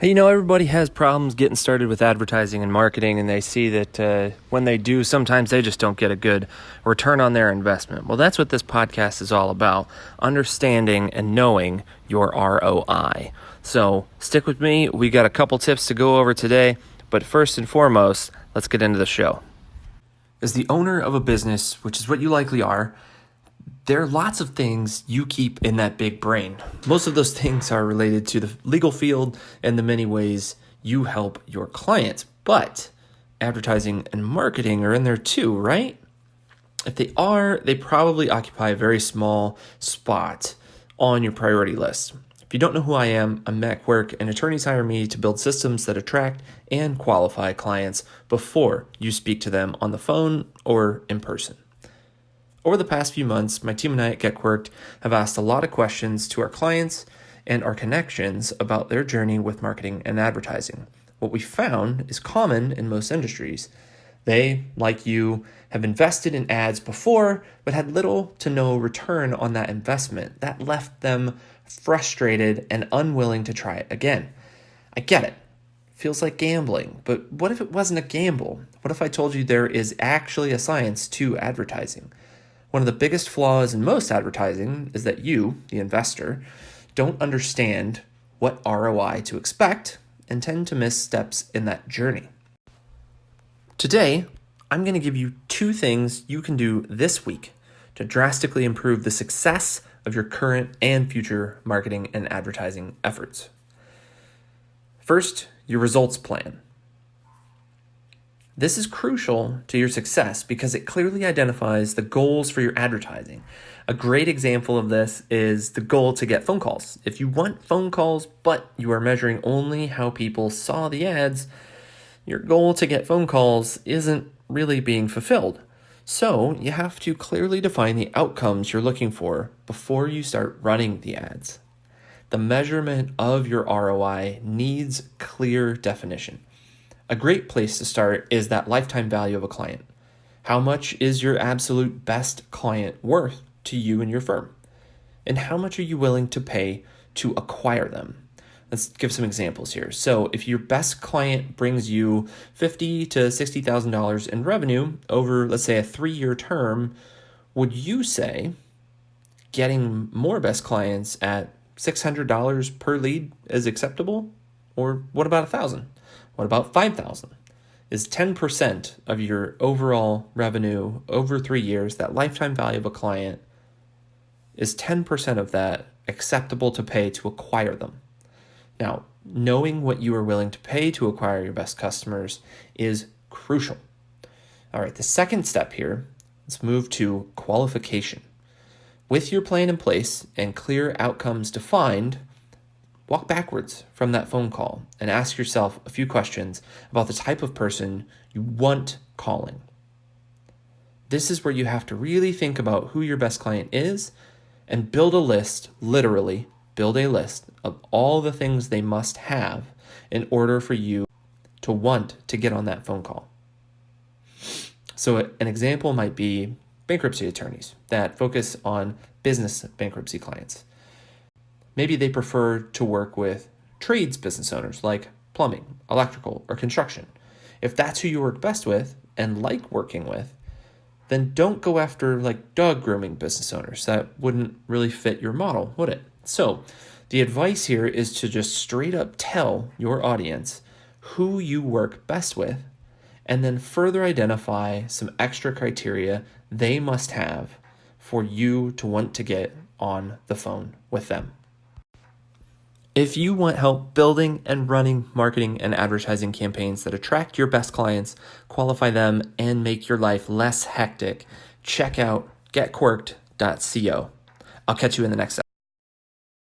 Hey, everybody has problems getting started with advertising and marketing, and they see that when they do, sometimes they just don't get a good return on their investment. Well, that's what this podcast is all about, understanding and knowing your ROI. So stick with me. We got a couple tips to go over today, but first and foremost, let's get into the show. As the owner of a business, which is what you likely are, there are lots of things you keep in that big brain. Most of those things are related to the legal field and the many ways you help your clients. But advertising and marketing are in there too, right? If they are, they probably occupy a very small spot on your priority list. If you don't know who I am, I'm Matt Quirked, and attorneys hire me to build systems that attract and qualify clients before you speak to them on the phone or in person. Over the past few months, my team and I at Get Quirked have asked a lot of questions to our clients and our connections about their journey with marketing and advertising. What we found is common in most industries. They, like you, have invested in ads before, but had little to no return on that investment. That left them frustrated and unwilling to try it again. I get it. Feels like gambling, but what if it wasn't a gamble? What if I told you there is actually a science to advertising? One of the biggest flaws in most advertising is that you, the investor, don't understand what ROI to expect and tend to miss steps in that journey. Today, I'm going to give you 2 things you can do this week to drastically improve the success of your current and future marketing and advertising efforts. First, your results plan. This is crucial to your success because it clearly identifies the goals for your advertising. A great example of this is the goal to get phone calls. If you want phone calls, but you are measuring only how people saw the ads, your goal to get phone calls isn't really being fulfilled. So you have to clearly define the outcomes you're looking for before you start running the ads. The measurement of your ROI needs clear definition. A great place to start is that lifetime value of a client. How much is your absolute best client worth to you and your firm? And how much are you willing to pay to acquire them? Let's give some examples here. So if your best client brings you $50,000 to $60,000 in revenue over, let's say, a 3-year term, would you say getting more best clients at $600 per lead is acceptable? Or what about $1,000? What about $5,000? Is 10% of your overall revenue over 3 years, that lifetime value of a client, is 10% of that acceptable to pay to acquire them? Now, knowing what you are willing to pay to acquire your best customers is crucial. All right, the second step here, let's move to qualification. With your plan in place and clear outcomes defined, walk backwards from that phone call and ask yourself a few questions about the type of person you want calling. This is where you have to really think about who your best client is and build a list, literally build a list of all the things they must have in order for you to want to get on that phone call. So an example might be bankruptcy attorneys that focus on business bankruptcy clients. Maybe they prefer to work with trades business owners like plumbing, electrical, or construction. If that's who you work best with and like working with, then don't go after like dog grooming business owners. That wouldn't really fit your model, would it? So the advice here is to just straight up tell your audience who you work best with and then further identify some extra criteria they must have for you to want to get on the phone with them. If you want help building and running marketing and advertising campaigns that attract your best clients, qualify them, and make your life less hectic, check out getquirked.co. I'll catch you in the next episode.